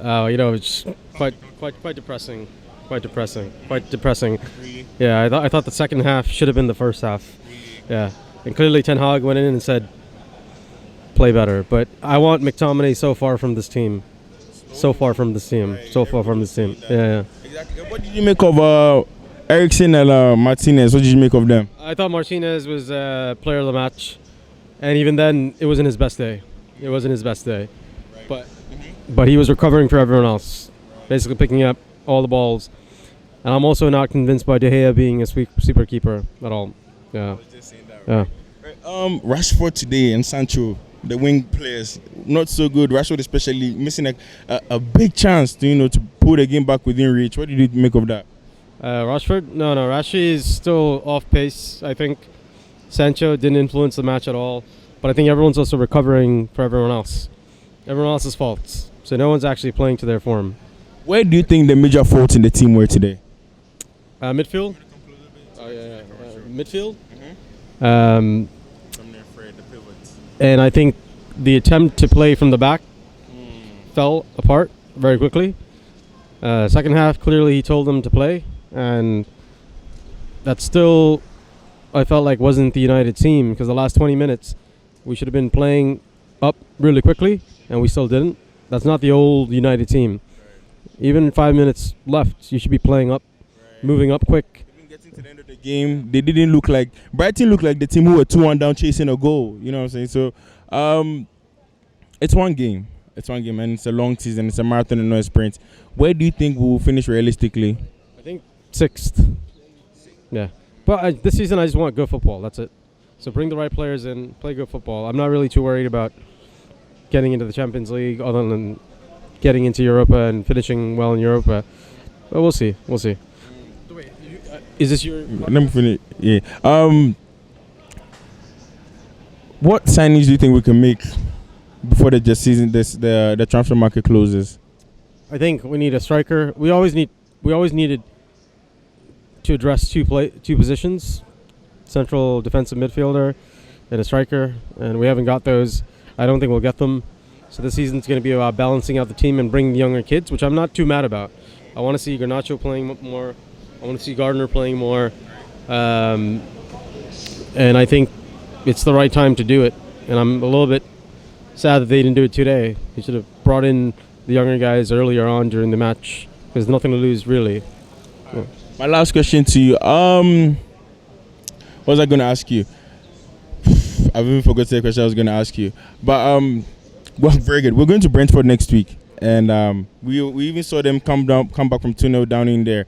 It's quite depressing. Quite depressing. Yeah, I thought the second half should have been the first half. Yeah, and clearly Ten Hag went in and said, play better. But I want McTominay so far from this team. Yeah. Exactly. What did you make of Eriksen and Martinez? What did you make of them? I thought Martinez was player of the match, and even then, it wasn't his best day. But he was recovering for everyone else, basically picking up all the balls. And I'm also not convinced by De Gea being a super keeper at all. Yeah. I was just saying that. Right? Yeah. Rashford today and Sancho, the wing players, not so good. Rashford especially missing a big chance to put the game back within reach. What did you make of that? Rashford? No. Rashi is still off pace, I think. Sancho didn't influence the match at all. But I think everyone's also recovering for everyone else. Everyone else's faults. So no one's actually playing to their form. Where do you think the major faults in the team were today? Midfield? Midfield? And I think the attempt to play from the back fell apart very quickly. Second half, clearly he told them to play. And that still, I felt like, wasn't the United team. Because the last 20 minutes, we should have been playing up really quickly. And we still didn't. That's not the old United team. Even 5 minutes left, you should be playing up, moving up quick. Even getting to the end of the game, they didn't look like Brighton looked like the team who were 2-1 down chasing a goal. You know what I'm saying? So, it's one game, and it's a long season. It's a marathon and not a sprint. Where do you think we'll finish realistically? I think 6th. Yeah, but this season I just want good football. That's it. So bring the right players in, play good football. I'm not really too worried about getting into the Champions League, other than getting into Europa and finishing well in Europa. But we'll see. Wait, is this your... Let me finish. Yeah. What signings do you think we can make before the transfer market closes? I think we need a striker. We always needed to address two positions: central defensive midfielder and a striker, and we haven't got those. I don't think we'll get them. So this season's going to be about balancing out the team and bringing the younger kids, which I'm not too mad about. I want to see Garnacho playing more. I want to see Gardner playing more. And I think it's the right time to do it. And I'm a little bit sad that they didn't do it today. They should have brought in the younger guys earlier on during the match. There's nothing to lose, really. Yeah. My last question to you. What was I going to ask you? I've even forgotten the question I was going to ask you. But, well, very good. We're going to Brentford next week. And we even saw them come back from 2-0 down in there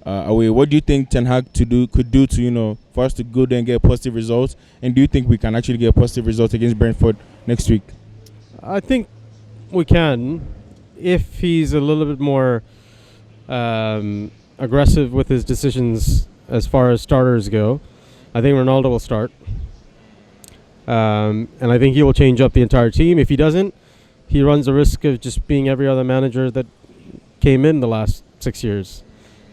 away. What do you think Ten Hag could do to, for us to go there and get positive results? And do you think we can actually get a positive result against Brentford next week? I think we can, if he's a little bit more aggressive with his decisions as far as starters go. I think Ronaldo will start. And I think he will change up the entire team. If he doesn't, he runs the risk of just being every other manager that came in the last 6 years.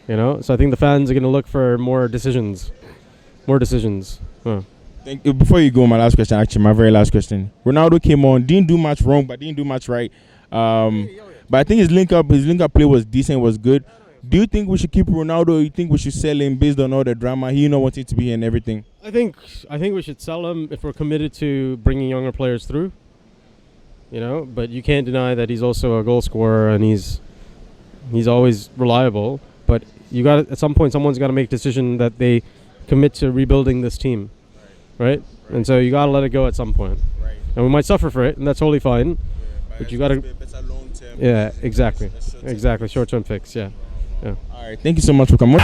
So I think the fans are going to look for more decisions. Thank you. Before you go, my very last question. Ronaldo came on, didn't do much wrong, but didn't do much right. But I think his link up play was decent, was good. Do you think we should keep Ronaldo, or you think we should sell him based on all the drama, he not wanting to be here and everything? I think we should sell him if we're committed to bringing younger players through. But you can't deny that he's also a goal scorer and he's always reliable. But at some point, someone's got to make a decision that they commit to rebuilding this team, right? And so you got to let it go at some point. Right. And we might suffer for it, and that's totally fine. But you got to... Yeah, exactly. Short-term fix, yeah. All right, thank you so much for coming.